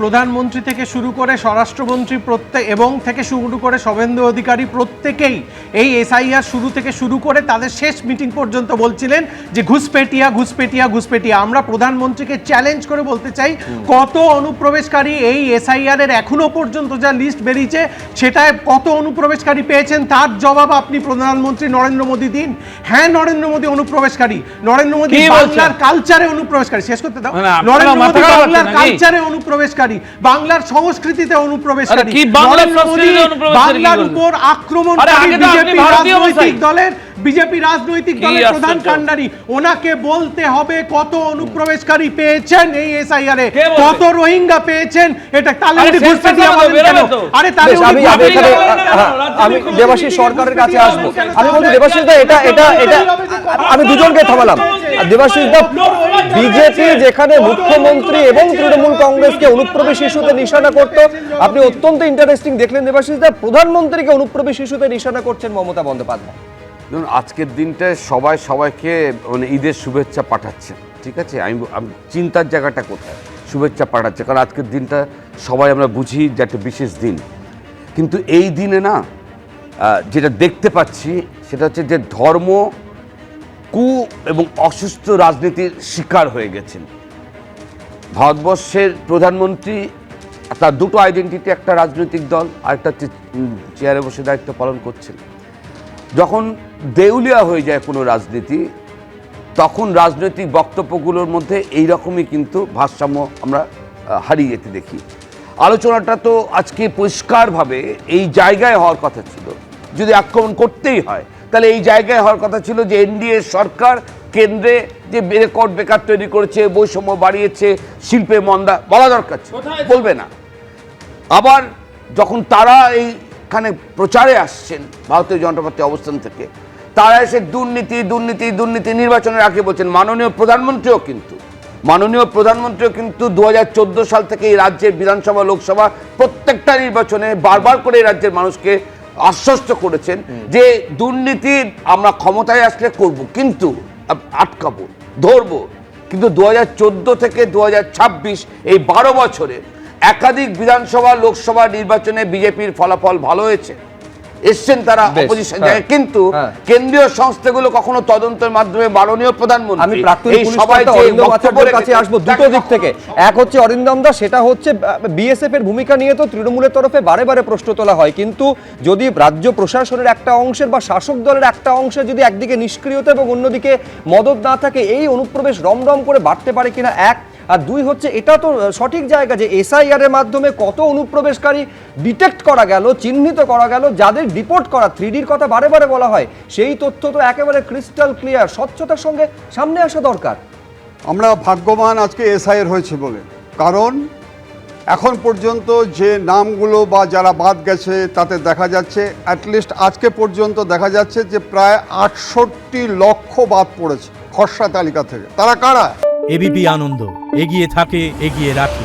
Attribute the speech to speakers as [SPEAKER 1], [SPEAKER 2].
[SPEAKER 1] প্রধানমন্ত্রী থেকে শুরু করে স্বরাষ্ট্রমন্ত্রী এবং থেকে শুরু করে শুভেন্দু অধিকারী প্রত্যেকেই এই এসআইআর শুরু থেকে শুরু করে তাদের শেষ মিটিং পর্যন্ত বলছিলেন যে ঘুষপেটিয়া ঘুষপেটিয়া ঘুষপেটিয়া। আমরা প্রধানমন্ত্রীকে চ্যালেঞ্জ করে বলতে চাই, কত অনুপ্রবেশকারী এই এসআইআর এর এখনো পর্যন্ত যা লিস্ট বেরিয়েছে সেটায় কত অনুপ্রবেশকারী পেয়েছেন তার জবাব আপনি প্রধানমন্ত্রী নরেন্দ্র মোদী দিন। হ্যাঁ, নরেন্দ্র মোদী অনুপ্রবেশকারী, নরেন্দ্র মোদী বাংলার কালচারে অনুপ্রবেশকারী, শেষ করতে দাও, নরেন্দ্র মোদী বাংলার কালচারে অনুপ্রবেশকারী, বাংলার সংস্কৃতিতে অনুপ্রবেশকারী, নরেন্দ্র মোদী বাংলার উপর আক্রমণকারী বিজেপি রাজনৈতিক দলের প্রধান কাণ্ডারি। ওনাকে বলতে হবে কত অনুপ্রবেশকারী পেয়েছেন এই এসআইআর এ, কত রোহিঙ্গা পেয়েছেন। এটা তাহলে উনি ঘুষপেটিয়া বলেন কেন? আরে তাহলে
[SPEAKER 2] আমি দেবাশিস সরকারের কাছে আসবো। আমি বলছি দেবাশিস দা, এটা এটা এটা আমি দুজনকে থামালাম। দেবাশিস দা, বিজেপি যেখানে মুখ্যমন্ত্রী এবং তৃণমূল কংগ্রেসকে অনুপ্রবেশ ইস্যুতে নিশানা করতো, আপনি অত্যন্ত ইন্টারেস্টিং দেখলেন দেবাশিস দা প্রধানমন্ত্রীকে অনুপ্রবেশ ইস্যুতে নিশানা করছেন মমতা বন্দ্যোপাধ্যায়।
[SPEAKER 3] ধরুন, আজকের দিনটায় সবাইকে মানে ঈদের শুভেচ্ছা পাঠাচ্ছে, ঠিক আছে। আমি চিন্তার জায়গাটা কোথায়, শুভেচ্ছা পাঠাচ্ছে, কারণ আজকের দিনটা সবাই আমরা বুঝি যে একটা বিশেষ দিন। কিন্তু এই দিনে না যেটা দেখতে পাচ্ছি সেটা হচ্ছে যে ধর্ম কু এবং অসুস্থ রাজনীতির শিকার হয়ে গেছেন ভারতবর্ষের প্রধানমন্ত্রী। তার দুটো আইডেন্টিটি, একটা রাজনৈতিক দল আর একটা হচ্ছে চেয়ারে বসে দায়িত্ব পালন করছেন। যখন দেউলিয়া হয়ে যায় কোনো রাজনীতি, তখন রাজনৈতিক বক্তব্যগুলোর মধ্যে এই রকমই কিন্তু ভারসাম্য আমরা হারিয়ে যেতে দেখি। আলোচনাটা তো আজকে পরিষ্কারভাবে এই জায়গায় হওয়ার কথা ছিল, যদি আক্রমণ করতেই হয় তাহলে এই জায়গায় হওয়ার কথা ছিল যে এনডিএ সরকার কেন্দ্রে যে রেকর্ড বেকার তৈরি করেছে, বৈষম্য বাড়িয়েছে, শিল্পে মন্দা, বলা দরকার ছিল, বলবে না। আবার যখন তারা এইখানে প্রচারে আসছেন ভারতীয় জনতা পার্টি অবস্থান থেকে, তারা এসে দুর্নীতি দুর্নীতি দুর্নীতি নির্বাচনের আগে বলছেন। মাননীয় প্রধানমন্ত্রীও কিন্তু 2014 সাল থেকে এই রাজ্যের বিধানসভা লোকসভা প্রত্যেকটা নির্বাচনে বারবার করে এই রাজ্যের মানুষকে আশ্বস্ত করেছেন যে দুর্নীতি আমরা ক্ষমতায় আসলে করব, কিন্তু আটকাবো, ধরবো। কিন্তু 2014 থেকে 2026 এই 12 বছরে একাধিক বিধানসভা লোকসভা নির্বাচনে বিজেপির ফলাফল ভালো হয়েছে, এসছেন তারা অপোজিশন জায়গায়, কিন্তু কেন্দ্রীয় সংস্থাগুলো কখনো তদন্তের মাধ্যমে মাননীয় প্রধানমন্ত্রী এই সবাই
[SPEAKER 2] কাছে আসবো দুটো দিক থেকে। এক হচ্ছে অরিন্দম দা, সেটা হচ্ছে বিএসএফ এর ভূমিকা নিয়ে তো তৃণমূলের তরফে বারে বারে প্রশ্ন তোলা হয়, কিন্তু যদি রাজ্য প্রশাসনের একটা অংশের বা শাসক দলের একটা অংশের যদি একদিকে নিষ্ক্রিয়তা এবং অন্যদিকে মদত না থাকে, এই অনুপ্রবেশ রমরম করে বাড়তে পারে কিনা, এক। আর দুই হচ্ছে, এটা তো সঠিক জায়গা যে এসআইআর এর মাধ্যমে কত অনুপ্রবেশকারী ডিটেক্ট করা গেল, চিহ্নিত করা গেল, যাদের ডিপোর্ট করা, 3Dর কথা বারে বারে বলা হয়, সেই তথ্য তো একেবারে ক্রিস্টাল ক্লিয়ার, স্বচ্ছতার সঙ্গে সামনে আসা দরকার।
[SPEAKER 4] আমরা ভাগ্যবান আজকে এসআইআর হয়েছে বলে, কারণ এখন পর্যন্ত যে নামগুলো বা যারা বাদ গেছে তাতে দেখা যাচ্ছে, অ্যাটলিস্ট আজকে পর্যন্ত দেখা যাচ্ছে যে প্রায় 68 লক্ষ বাদ পড়েছে খসড়া তালিকা থেকে। তারা কারা?
[SPEAKER 5] এবিপি আনন্দ, এগিয়ে থাকে, এগিয়ে রাখে।